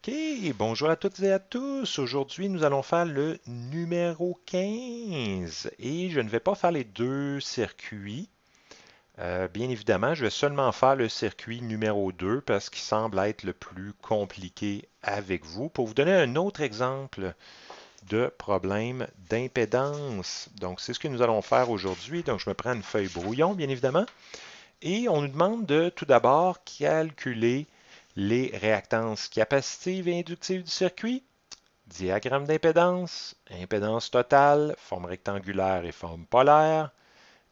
OK, bonjour à toutes et à tous. Aujourd'hui, nous allons faire le numéro 15 et je ne vais pas faire les deux circuits. Bien évidemment, je vais seulement faire le circuit numéro 2 parce qu'il semble être le plus compliqué avec vous. Pour vous donner un autre exemple de problème d'impédance. Donc, c'est ce que nous allons faire aujourd'hui. Donc, je me prends une feuille brouillon, bien évidemment. Et on nous demande de tout d'abord calculer les réactances capacitives et inductives du circuit, diagramme d'impédance, impédance totale, forme rectangulaire et forme polaire,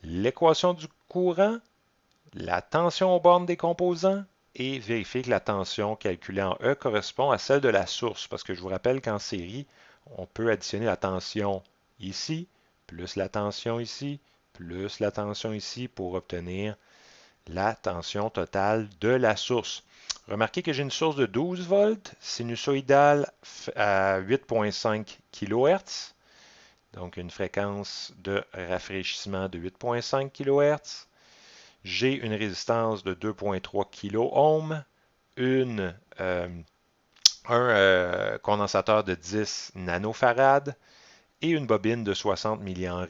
l'équation du courant, la tension aux bornes des composants et vérifier que la tension calculée en E correspond à celle de la source, parce que je vous rappelle qu'en série, on peut additionner la tension ici, plus la tension ici, plus la tension ici pour obtenir la tension totale de la source. Remarquez que j'ai une source de 12 volts, sinusoïdale à 8,5 kHz, donc une fréquence de rafraîchissement de 8,5 kHz. J'ai une résistance de 2,3 kΩ, un condensateur de 10 nanofarad et une bobine de 60 mAh,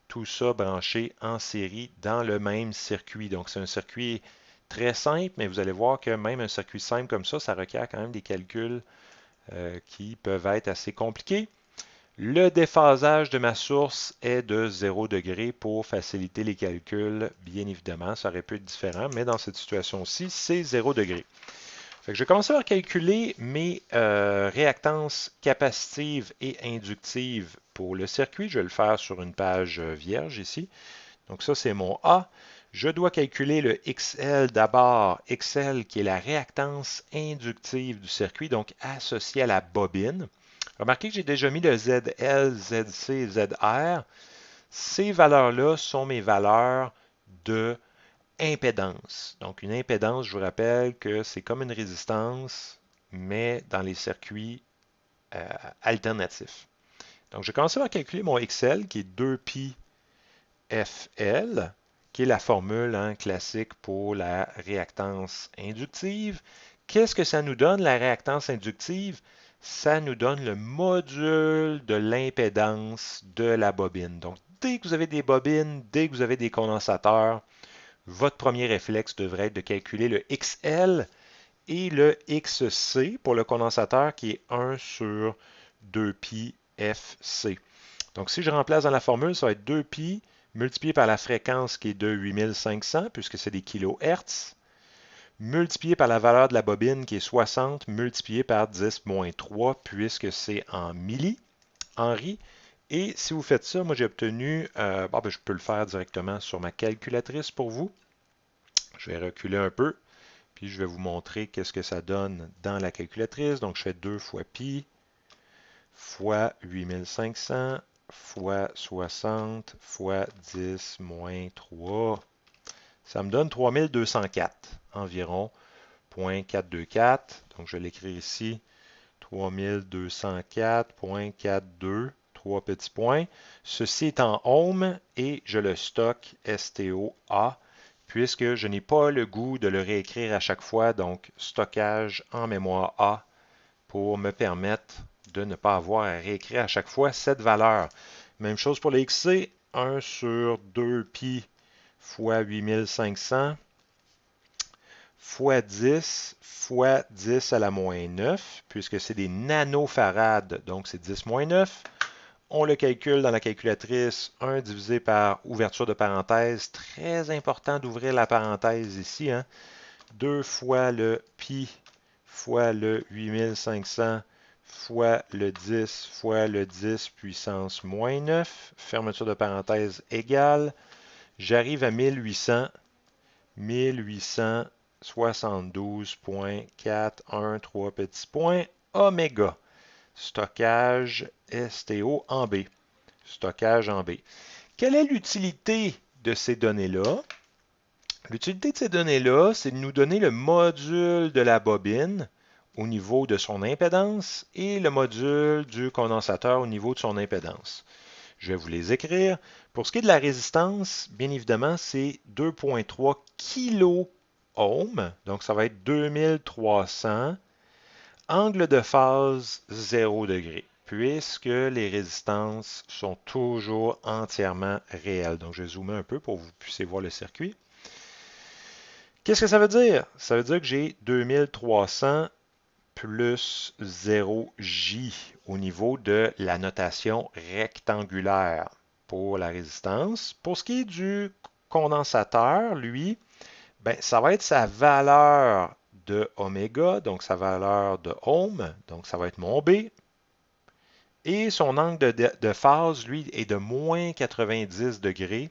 tout ça branché en série dans le même circuit. Donc, c'est un circuit très simple, mais vous allez voir que même un circuit simple comme ça requiert quand même des calculs qui peuvent être assez compliqués. Le déphasage de ma source est de 0 degré pour faciliter les calculs. Bien évidemment, ça aurait pu être différent, mais dans cette situation-ci, c'est 0 degré. Fait que je vais commencer par calculer mes réactances capacitives et inductives pour le circuit. Je vais le faire sur une page vierge ici. Donc ça, c'est mon A. Je dois calculer le XL d'abord. XL qui est la réactance inductive du circuit, donc associée à la bobine. Remarquez que j'ai déjà mis le ZL, ZC, ZR. Ces valeurs-là sont mes valeurs de impédance. Donc, une impédance, je vous rappelle que c'est comme une résistance, mais dans les circuits euh, alternatifs. Donc, je vais commencer par calculer mon XL, qui est 2pi FL, qui est la formule classique pour la réactance inductive. Qu'est-ce que ça nous donne, la réactance inductive? Ça nous donne le module de l'impédance de la bobine. Donc, dès que vous avez des bobines, dès que vous avez des condensateurs, votre premier réflexe devrait être de calculer le XL et le XC pour le condensateur qui est 1 sur 2pi FC. Donc, si je remplace dans la formule, ça va être 2pi multiplié par la fréquence qui est de 8500, puisque c'est des kilohertz, multiplié par la valeur de la bobine qui est 60, multiplié par 10-3, puisque c'est en Henri. Et si vous faites ça, moi j'ai obtenu, je peux le faire directement sur ma calculatrice pour vous. Je vais reculer un peu, puis je vais vous montrer qu'est-ce que ça donne dans la calculatrice. Donc, je fais 2 fois pi fois 8500 fois 60 fois 10 moins 3. Ça me donne 3204 environ, 0.424. Donc, je vais l'écrire ici, 3204.42, 3 petits points. Ceci est en ohm et je le stocke STOA puisque je n'ai pas le goût de le réécrire à chaque fois. Donc, stockage en mémoire A pour me permettre de ne pas avoir à réécrire à chaque fois cette valeur. Même chose pour le XC, 1 sur 2pi fois 8500 fois 10 à la moins 9, puisque c'est des nanofarades, donc c'est 10 moins 9. On le calcule dans la calculatrice, 1 divisé par ouverture de parenthèse. Très important d'ouvrir la parenthèse ici. 2 fois le pi fois le 8500 fois le 10 fois le 10 puissance moins 9. Fermeture de parenthèse égale. J'arrive à 1800. 1872.413 petits points oméga. Stockage STO en B. Stockage en B. Quelle est l'utilité de ces données-là? L'utilité de ces données-là, c'est de nous donner le module de la bobine au niveau de son impédance et le module du condensateur au niveau de son impédance. Je vais vous les écrire. Pour ce qui est de la résistance, bien évidemment, c'est 2,3 kilo ohms. Donc, ça va être 2300 Angle de phase 0 degré, puisque les résistances sont toujours entièrement réelles. Donc, je vais zoomer un peu pour que vous puissiez voir le circuit. Qu'est-ce que ça veut dire? Ça veut dire que j'ai 2300 plus 0J au niveau de la notation rectangulaire pour la résistance. Pour ce qui est du condensateur, lui, ben, ça va être sa valeur de oméga, donc sa valeur de ohm, donc ça va être mon B. Et son angle de phase, lui, est de moins 90 degrés,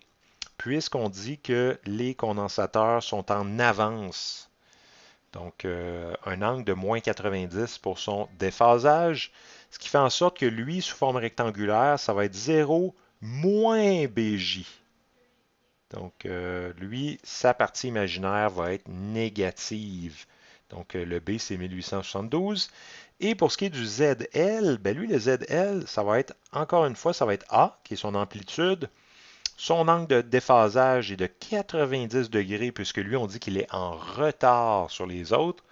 puisqu'on dit que les condensateurs sont en avance. Donc, un angle de moins 90 pour son déphasage, ce qui fait en sorte que lui, sous forme rectangulaire, ça va être 0 moins BJ. Donc, lui, sa partie imaginaire va être négative. Donc, le B, c'est 1872. Et pour ce qui est du ZL, ben lui, le ZL, ça va être, encore une fois, ça va être A, qui est son amplitude. Son angle de déphasage est de 90 degrés, puisque lui, on dit qu'il est en retard sur les autres.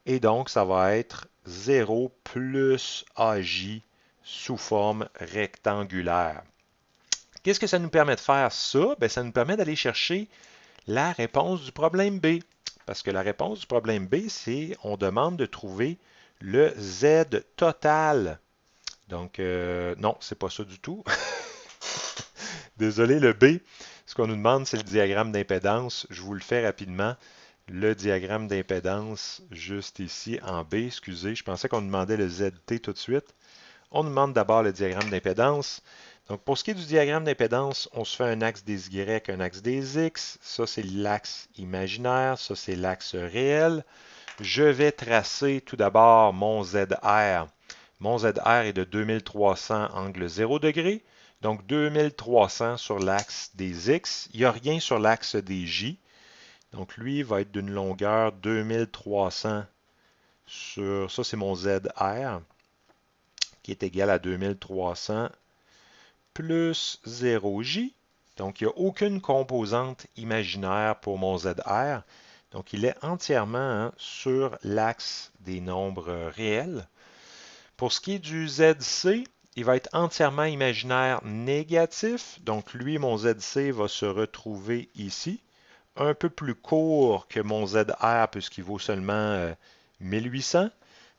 Et donc, ça va être 0 plus AJ sous forme rectangulaire. Qu'est-ce que ça nous permet de faire ça? Bien, ça nous permet d'aller chercher la réponse du problème B. Parce que la réponse du problème B, c'est on demande de trouver le Z total. Donc, non, c'est pas ça du tout. Désolé, le B, ce qu'on nous demande, c'est le diagramme d'impédance. Je vous le fais rapidement. Le diagramme d'impédance juste ici en B, excusez, je pensais qu'on demandait le ZT tout de suite. On demande d'abord le diagramme d'impédance. Donc, pour ce qui est du diagramme d'impédance, on se fait un axe des Y, un axe des X. Ça, c'est l'axe imaginaire. Ça, c'est l'axe réel. Je vais tracer tout d'abord mon ZR. Mon ZR est de 2300 angle 0 degré. Donc, 2300 sur l'axe des X. Il n'y a rien sur l'axe des J. Donc, lui va être d'une longueur 2300 sur... Ça, c'est mon ZR qui est égal à 2300 plus 0J. Donc, il n'y a aucune composante imaginaire pour mon ZR. Donc, il est entièrement sur l'axe des nombres réels. Pour ce qui est du ZC, il va être entièrement imaginaire négatif. Donc, lui, mon ZC va se retrouver ici. Un peu plus court que mon ZR puisqu'il vaut seulement 1800.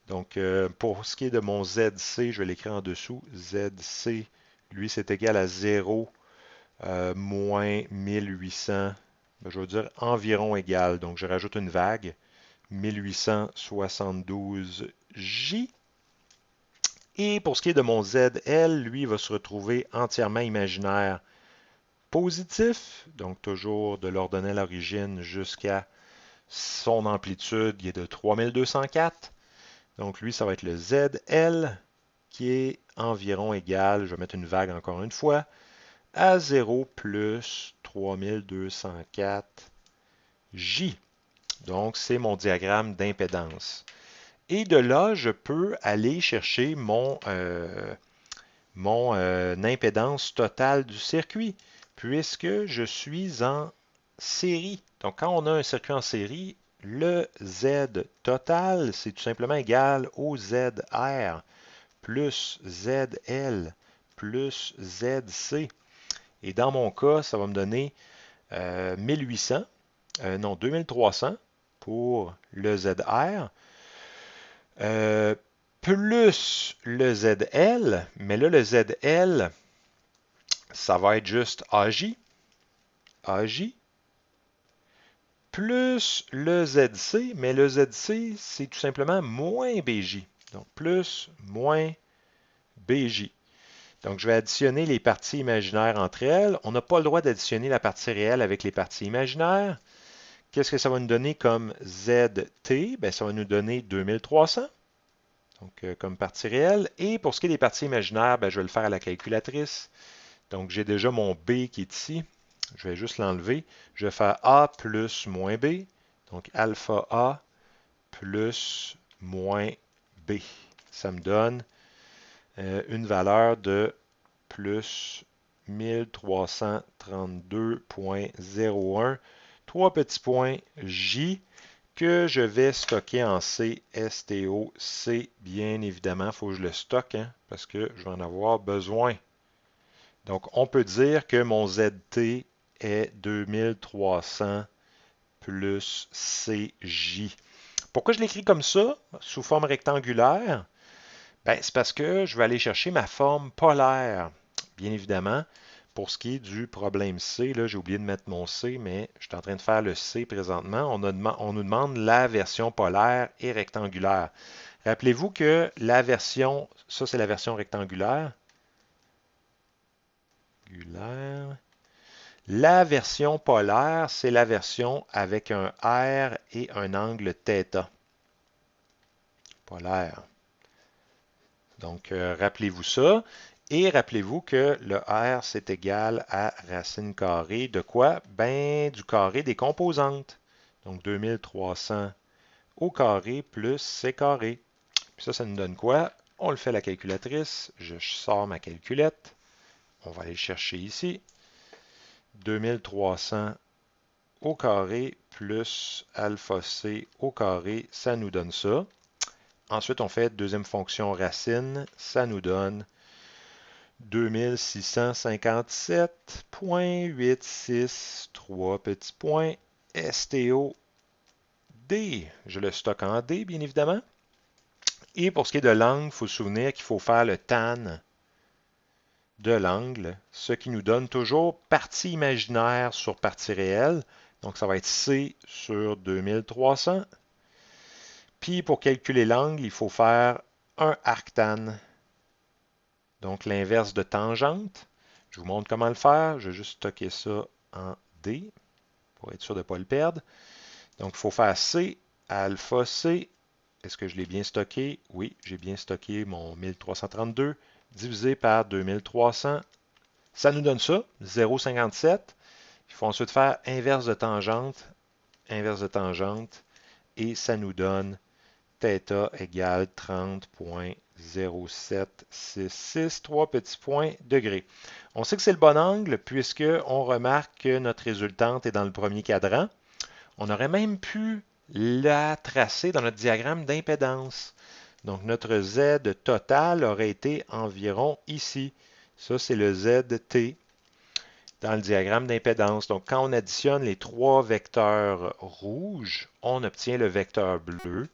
Donc, pour ce qui est de mon ZC, je vais l'écrire en dessous. ZC, lui, c'est égal à 0 moins 1800. Je vais dire environ égal. Donc, je rajoute une vague. 1872J. Et pour ce qui est de mon ZL, lui, il va se retrouver entièrement imaginaire positif. Donc, toujours de l'ordonnée à l'origine jusqu'à son amplitude qui est de 3204. Donc, lui, ça va être le ZL qui est environ égal, je vais mettre une vague encore une fois, à 0 plus 3204 J. Donc, c'est mon diagramme d'impédance. Et de là, je peux aller chercher mon impédance totale du circuit, puisque je suis en série. Donc, quand on a un circuit en série, le Z total, c'est tout simplement égal au ZR plus ZL plus ZC. Et dans mon cas, ça va me donner 1800, non, 2300 pour le ZR, plus le ZL, mais là, le ZL, ça va être juste AJ, plus le ZC, mais le ZC, c'est tout simplement moins BJ. Donc, plus, moins BJ. Donc, je vais additionner les parties imaginaires entre elles. On n'a pas le droit d'additionner la partie réelle avec les parties imaginaires. Qu'est-ce que ça va nous donner comme ZT? Bien, ça va nous donner 2300, donc comme partie réelle. Et pour ce qui est des parties imaginaires, bien, je vais le faire à la calculatrice. Donc, j'ai déjà mon B qui est ici. Je vais juste l'enlever. Je vais faire A plus moins B. Donc, alpha A plus moins B. Ça me donne une valeur de plus 1332,01. Trois petits points J. que je vais stocker en C, STO-C, bien évidemment, il faut que je le stocke, hein, parce que je vais en avoir besoin. Donc, on peut dire que mon ZT est 2300 plus CJ. Pourquoi je l'écris comme ça, sous forme rectangulaire? Ben, c'est parce que je vais aller chercher ma forme polaire. Bien évidemment, pour ce qui est du problème C, là, j'ai oublié de mettre mon C, mais je suis en train de faire le C présentement. On nous demande la version polaire et rectangulaire. Rappelez-vous que la version, ça c'est la version rectangulaire. La version polaire, c'est la version avec un R et un angle θ. Polaire. Donc, rappelez-vous ça. Et rappelez-vous que le R, c'est égal à racine carrée de quoi? Ben, du carré des composantes. Donc, 2300 au carré plus C carré. Puis ça nous donne quoi? On le fait à la calculatrice. Je sors ma calculette. On va aller le chercher ici. 2300 au carré plus alpha C au carré, ça nous donne ça. Ensuite, on fait deuxième fonction racine, ça nous donne 2657,86, 3 petits points, STO, D. Je le stocke en D, bien évidemment. Et pour ce qui est de l'angle, il faut se souvenir qu'il faut faire le tan de l'angle, ce qui nous donne toujours partie imaginaire sur partie réelle. Donc, ça va être C sur 2300. Puis, pour calculer l'angle, il faut faire un arctan. Donc, l'inverse de tangente. Je vous montre comment le faire. Je vais juste stocker ça en D pour être sûr de ne pas le perdre. Donc, il faut faire C, alpha C. Est-ce que je l'ai bien stocké? Oui, j'ai bien stocké mon 1332 divisé par 2300. Ça nous donne ça, 0,57. Il faut ensuite faire inverse de tangente, et ça nous donne θ égale 30,0766, 3 petits points degrés. On sait que c'est le bon angle puisqu'on remarque que notre résultante est dans le premier cadran. On aurait même pu la tracer dans notre diagramme d'impédance. Donc notre Z total aurait été environ ici. Ça, c'est le ZT dans le diagramme d'impédance. Donc quand on additionne les trois vecteurs rouges, on obtient le vecteur bleu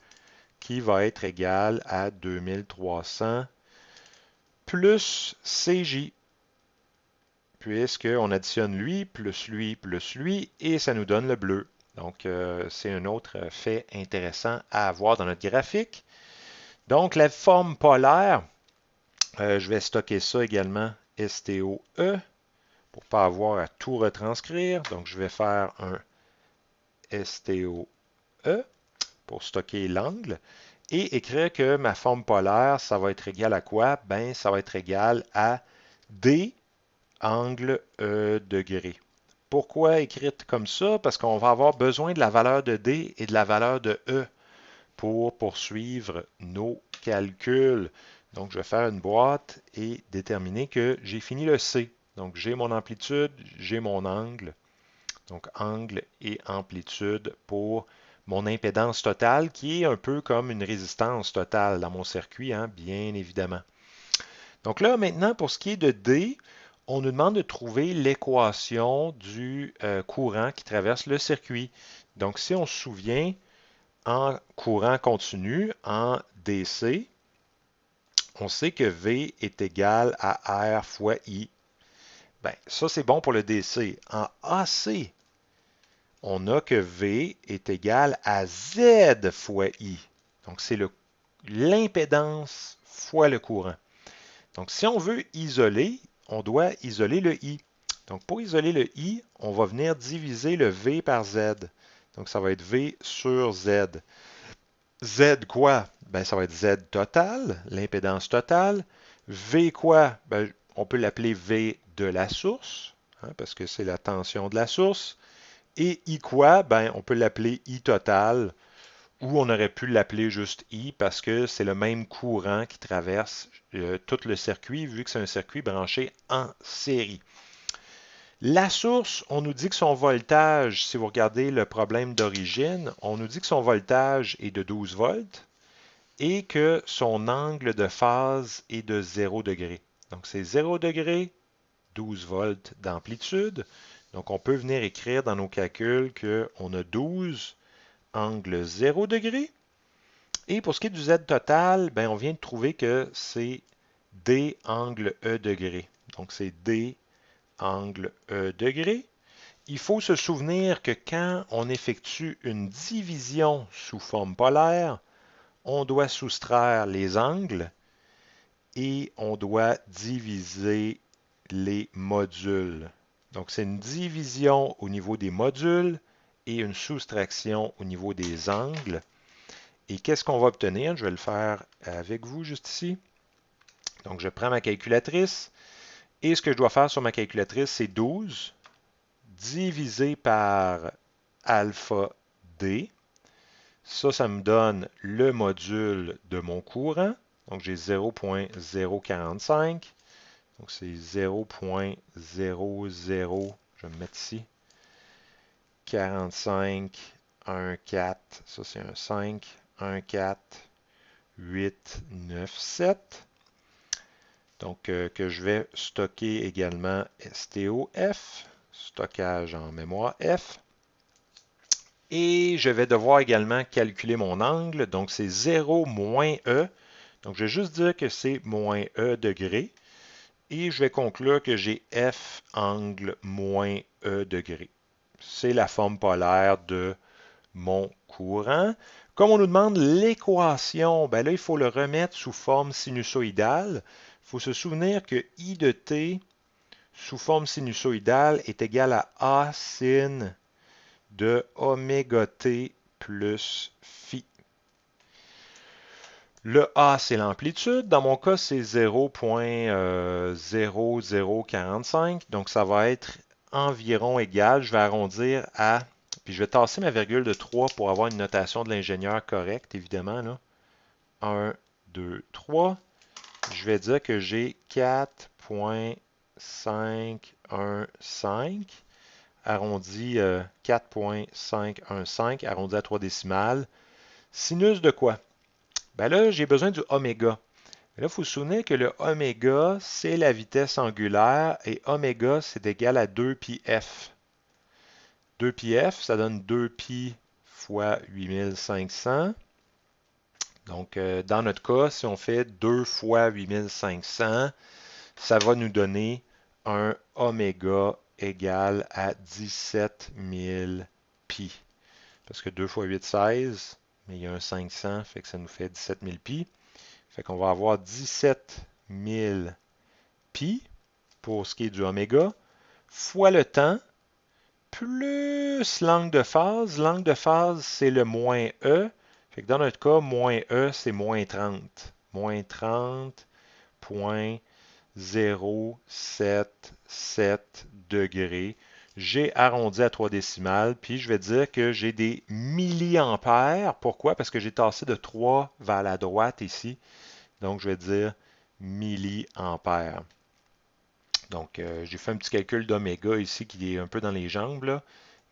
qui va être égal à 2300 plus CJ, puisqu'on additionne lui, et ça nous donne le bleu. Donc, c'est un autre fait intéressant à avoir dans notre graphique. Donc, la forme polaire, je vais stocker ça également, STOE, pour ne pas avoir à tout retranscrire. Donc, je vais faire un STOE pour stocker l'angle et écrire que ma forme polaire, ça va être égal à quoi? Ben, ça va être égal à D angle E degré. Pourquoi écrire comme ça? Parce qu'on va avoir besoin de la valeur de D et de la valeur de E pour poursuivre nos calculs. Donc, je vais faire une boîte et déterminer que j'ai fini le C. Donc, j'ai mon amplitude, j'ai mon angle. Donc, angle et amplitude pour mon impédance totale, qui est un peu comme une résistance totale dans mon circuit, hein, bien évidemment. Donc là, maintenant, pour ce qui est de D, on nous demande de trouver l'équation du courant qui traverse le circuit. Donc, si on se souvient, en courant continu, en DC, on sait que V est égal à R fois I. Bien, ça, c'est bon pour le DC. En AC, on a que V est égal à Z fois I. Donc, c'est l'impédance fois le courant. Donc, si on veut isoler, on doit isoler le I. Donc, pour isoler le I, on va venir diviser le V par Z. Donc, ça va être V sur Z. Z quoi? Ben, ça va être Z total, l'impédance totale. V quoi? Ben, on peut l'appeler V de la source, hein, parce que c'est la tension de la source. Et I quoi? Ben, on peut l'appeler I total, ou on aurait pu l'appeler juste I parce que c'est le même courant qui traverse tout le circuit, vu que c'est un circuit branché en série. La source, on nous dit que son voltage, si vous regardez le problème d'origine, on nous dit que son voltage est de 12 volts et que son angle de phase est de 0 degré. Donc c'est 0 degré, 12 volts d'amplitude. Donc on peut venir écrire dans nos calculs qu'on a 12 angle 0 degré. Et pour ce qui est du Z total, ben on vient de trouver que c'est D angle E degré. Donc c'est D angle E degré. Il faut se souvenir que quand on effectue une division sous forme polaire, on doit soustraire les angles et on doit diviser les modules. Donc c'est une division au niveau des modules et une soustraction au niveau des angles. Et qu'est-ce qu'on va obtenir? Je vais le faire avec vous juste ici. Donc je prends ma calculatrice et ce que je dois faire sur ma calculatrice, c'est 12 divisé par alpha D. Ça me donne le module de mon courant. Donc, j'ai 0.045. Donc, c'est 0.00, je vais me mettre ici, 45, 1, 4. Ça, c'est un 5, 1, 4, 8, 9, 7. Donc, que je vais stocker également STOF, stockage en mémoire F. Et je vais devoir également calculer mon angle. Donc, c'est 0 moins E. Donc, je vais juste dire que c'est moins E degré. Et je vais conclure que j'ai F angle moins E degré. C'est la forme polaire de mon courant. Comme on nous demande l'équation, ben là, il faut le remettre sous forme sinusoïdale. Il faut se souvenir que I de t sous forme sinusoïdale est égal à A sin de oméga t plus phi. Le A, c'est l'amplitude. Dans mon cas, c'est 0.0045. Donc, ça va être environ égal. Je vais arrondir à... Puis, je vais tasser ma virgule de 3 pour avoir une notation de l'ingénieur correcte, évidemment. Là. 1, 2, 3. Je vais dire que j'ai 4.515 arrondi 4.515 arrondi à 3 décimales. Sinus de quoi? Ben là, j'ai besoin du oméga. Là, il faut se souvenir que le oméga, c'est la vitesse angulaire et oméga, c'est égal à 2πf. 2πf, ça donne 2π fois 8500. Donc, dans notre cas, si on fait 2 fois 8500, ça va nous donner un oméga égal à 17 000 pi. Parce que 2 fois 8, 16, mais il y a un 500, fait que ça nous fait 17 000 pi. Fait qu'on va avoir 17 000 pi pour ce qui est du oméga, fois le temps, plus l'angle de phase. L'angle de phase, c'est le moins E. Fait que dans notre cas, moins E, c'est moins 30. Moins 30,077 degrés. J'ai arrondi à 3 décimales, puis je vais dire que j'ai des milliampères. Pourquoi? Parce que j'ai tassé de 3 vers la droite ici. Donc, je vais dire milliampères. Donc, j'ai fait un petit calcul d'oméga ici qui est un peu dans les jambes, là,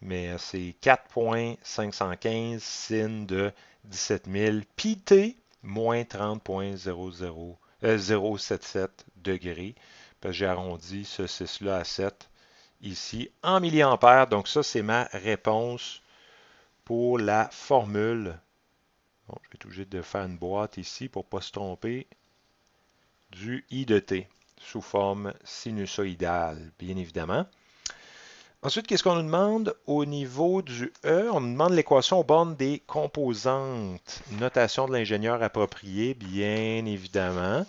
mais c'est 4.515 sin de 17 000 pi t moins 30,077 degrés. Parce que j'ai arrondi ce 6-là à 7 ici en milliampères. Donc, ça, c'est ma réponse pour la formule. Bon, je vais être obligé de faire une boîte ici pour ne pas se tromper. Du I de t sous forme sinusoïdale, bien évidemment. Ensuite, qu'est-ce qu'on nous demande au niveau du E? On nous demande l'équation aux bornes des composantes. Notation de l'ingénieur appropriée, bien évidemment.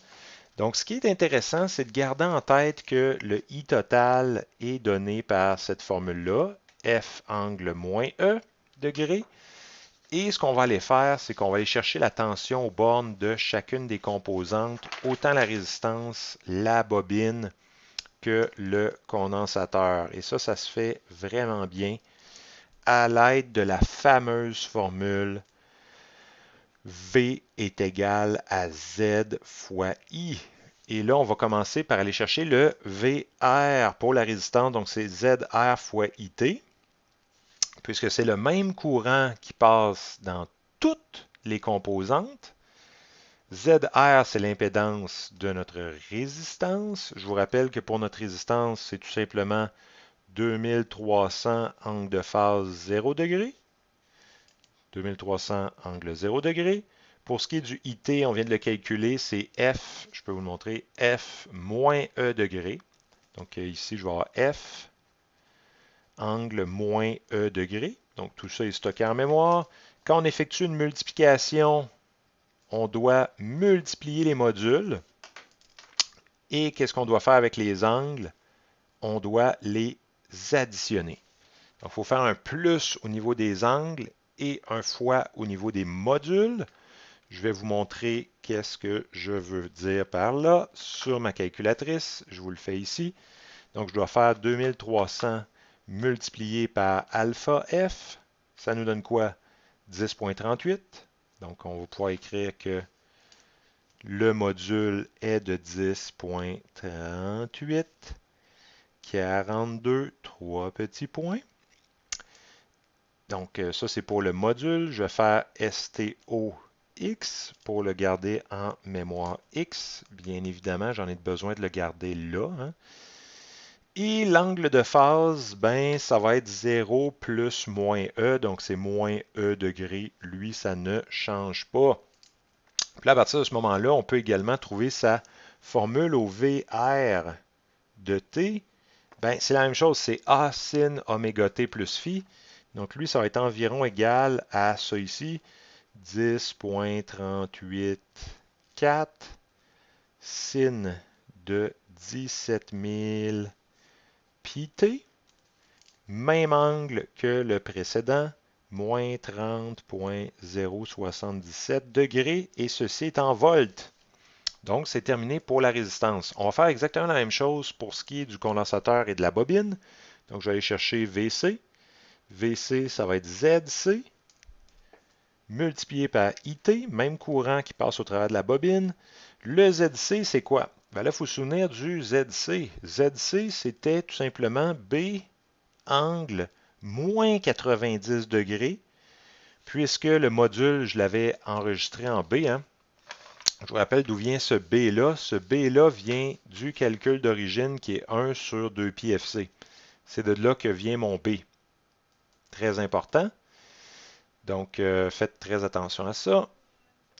Donc, ce qui est intéressant, c'est de garder en tête que le I total est donné par cette formule-là, F angle moins E degré. Et ce qu'on va aller faire, c'est qu'on va aller chercher la tension aux bornes de chacune des composantes, autant la résistance, la bobine que le condensateur. Et ça se fait vraiment bien à l'aide de la fameuse formule V est égal à Z fois I. Et là, on va commencer par aller chercher le VR pour la résistance. Donc, c'est ZR fois IT, puisque c'est le même courant qui passe dans toutes les composantes. ZR, c'est l'impédance de notre résistance. Je vous rappelle que pour notre résistance, c'est tout simplement 2300 angle de phase 0 degré. 2300 angle 0 degré. Pour ce qui est du IT, on vient de le calculer, c'est F, je peux vous le montrer, F moins E degré. Donc ici, je vais avoir F, angle moins E degré. Donc tout ça est stocké en mémoire. Quand on effectue une multiplication, on doit multiplier les modules. Et qu'est-ce qu'on doit faire avec les angles? On doit les additionner. Donc il faut faire un plus au niveau des angles et un fois au niveau des modules. Je vais vous montrer qu'est-ce que je veux dire par là sur ma calculatrice. Je vous le fais ici. Donc, je dois faire 2300 multiplié par alpha F. Ça nous donne quoi? 10,38. Donc, on va pouvoir écrire que le module est de 10,38. 42, 3 petits points. Donc, ça, c'est pour le module. Je vais faire STO X pour le garder en mémoire X. Bien évidemment, j'en ai besoin de le garder là. Hein. Et l'angle de phase, ben, ça va être 0 plus moins E, donc c'est moins E degré. Lui, ça ne change pas. Puis là, à partir de ce moment-là, on peut également trouver sa formule au VR de T. Ben, c'est la même chose, c'est A sin oméga T plus phi. Donc lui, ça va être environ égal à ça ici, 10,384 sin de 17 000 pi t. Même angle que le précédent, moins 30,077 degrés, et ceci est en volts. Donc, c'est terminé pour la résistance. On va faire exactement la même chose pour ce qui est du condensateur et de la bobine. Donc, je vais aller chercher VC. VC, ça va être ZC, multiplié par IT, même courant qui passe au travers de la bobine. Le ZC, c'est quoi? Ben là, il faut se souvenir du ZC. ZC, c'était tout simplement B angle moins 90 degrés, puisque le module, je l'avais enregistré en B. Hein. Je vous rappelle d'où vient ce B-là. Ce B-là vient du calcul d'origine qui est 1 sur 2 pi FC. C'est de là que vient mon B. Très important. Donc, faites très attention à ça.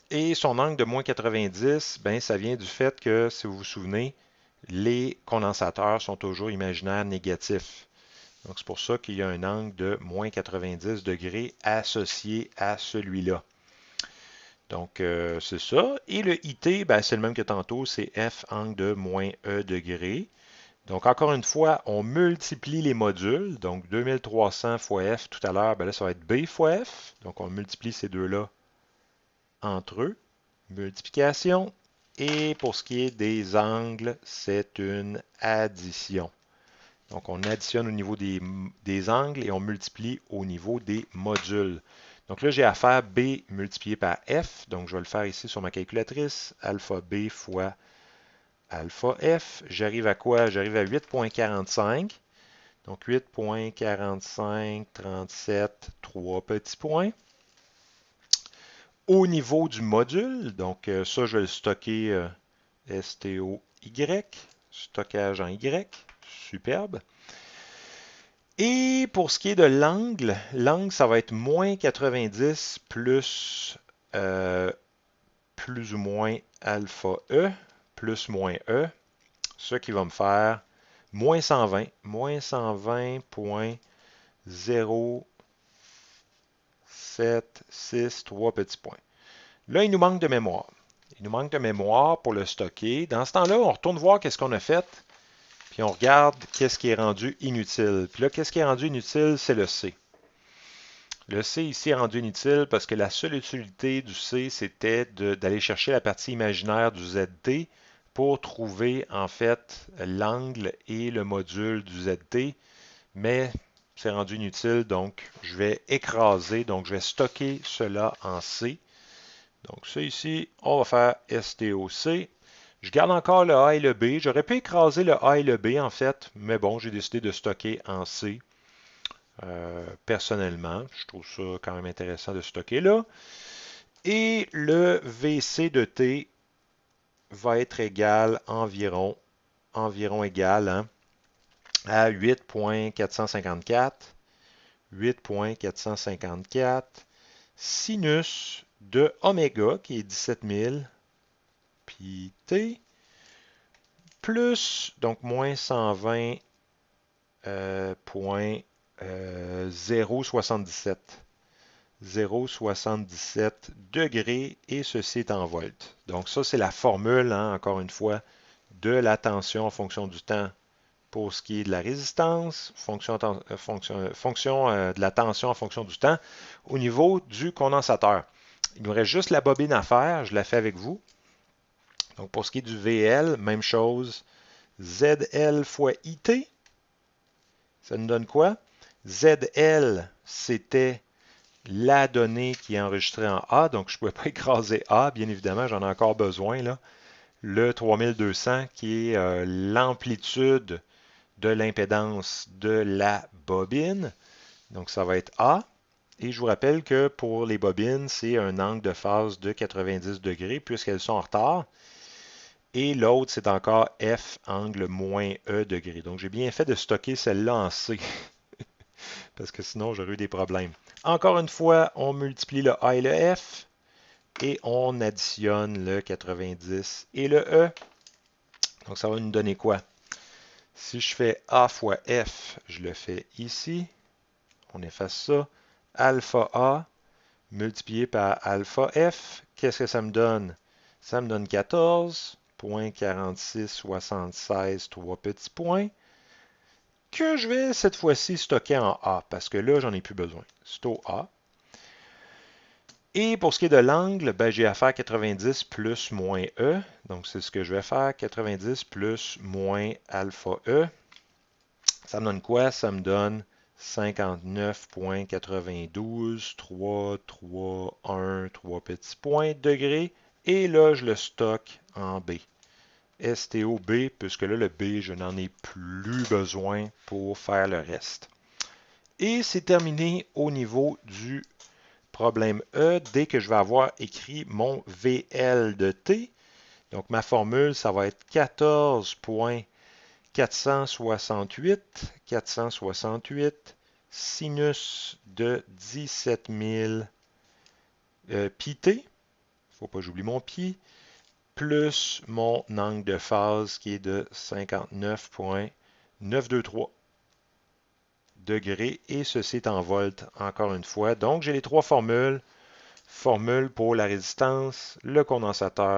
Et son angle de moins 90, ben, ça vient du fait que, si vous vous souvenez, les condensateurs sont toujours imaginaires négatifs. Donc, c'est pour ça qu'il y a un angle de moins 90 degrés associé à celui-là. Donc, c'est ça. Et le IT, ben, c'est le même que tantôt, c'est F angle de moins E degrés. Donc, encore une fois, on multiplie les modules. Donc, 2300 fois F tout à l'heure, ben là, ça va être B fois F. Donc, on multiplie ces deux-là entre eux. Multiplication. Et pour ce qui est des angles, c'est une addition. Donc, on additionne au niveau des angles et on multiplie au niveau des modules. Donc là, j'ai à faire B multiplié par F. Donc, je vais le faire ici sur ma calculatrice. Alpha B fois alpha F. J'arrive à quoi? J'arrive à 8,45. Donc 8,45, 37, 3 petits points. Au niveau du module, donc ça, je vais le stocker STOY, stockage en Y. Superbe. Et pour ce qui est de l'angle, l'angle, ça va être moins 90 plus ou moins alpha E, plus moins E, ce qui va me faire moins 120, moins 120,076 petits points. Là, il nous manque de mémoire. Il nous manque de mémoire pour le stocker. Dans ce temps-là, on retourne voir qu'est-ce qu'on a fait, puis on regarde qu'est-ce qui est rendu inutile. Puis là, qu'est-ce qui est rendu inutile, c'est le C. Le C ici est rendu inutile parce que la seule utilité du C, c'était d'aller chercher la partie imaginaire du ZT pour trouver en fait l'angle et le module du ZT, mais c'est rendu inutile, donc je vais écraser, donc je vais stocker cela en C. Donc ça ici, on va faire STOC. Je garde encore le A et le B. J'aurais pu écraser le A et le B en fait, mais bon, j'ai décidé de stocker en C. Personnellement, je trouve ça quand même intéressant de stocker là. Et le VC de T va être égal environ égal hein, à 8.454. 8.454 sinus de oméga qui est 17 000 pi t plus donc moins 120.077 0,77 degrés et ceci est en volts. Donc ça, c'est la formule, hein, encore une fois, de la tension en fonction du temps pour ce qui est de la résistance, fonction de la tension en fonction du temps au niveau du condensateur. Il nous reste juste la bobine à faire, je la fais avec vous. Donc pour ce qui est du VL, même chose, ZL fois IT, ça nous donne quoi? ZL, c'était la donnée qui est enregistrée en A, donc je ne pouvais pas écraser A, bien évidemment, j'en ai encore besoin. Là. Le 3200 qui est l'amplitude de l'impédance de la bobine, donc ça va être A. Et je vous rappelle que pour les bobines, c'est un angle de phase de 90 degrés puisqu'elles sont en retard. Et l'autre, c'est encore F angle moins E degrés. Donc j'ai bien fait de stocker celle-là en C. Parce que sinon, j'aurais eu des problèmes. Encore une fois, on multiplie le A et le F et on additionne le 90 et le E. Donc, ça va nous donner quoi? Si je fais A fois F, je le fais ici. On efface ça. Alpha A multiplié par alpha F. Qu'est-ce que ça me donne? Ça me donne 14.4676, 3 petits points que je vais cette fois-ci stocker en A, parce que là, j'en ai plus besoin. Sto A. Et pour ce qui est de l'angle, ben, j'ai à faire 90 plus moins E. Donc, c'est ce que je vais faire. 90 plus moins alpha E. Ça me donne quoi? Ça me donne 59.92, 3, 3, 1, 3 petits points, degrés. Et là, je le stocke en B. STOB, puisque là, le B, je n'en ai plus besoin pour faire le reste. Et c'est terminé au niveau du problème E. Dès que je vais avoir écrit mon VL de T, donc ma formule, ça va être 14.468 sinus de 17 000 pi t. Il ne faut pas que j'oublie mon pi plus mon angle de phase qui est de 59.923 degrés et ceci est en volts encore une fois. Donc j'ai les trois formules. Formule pour la résistance, le condensateur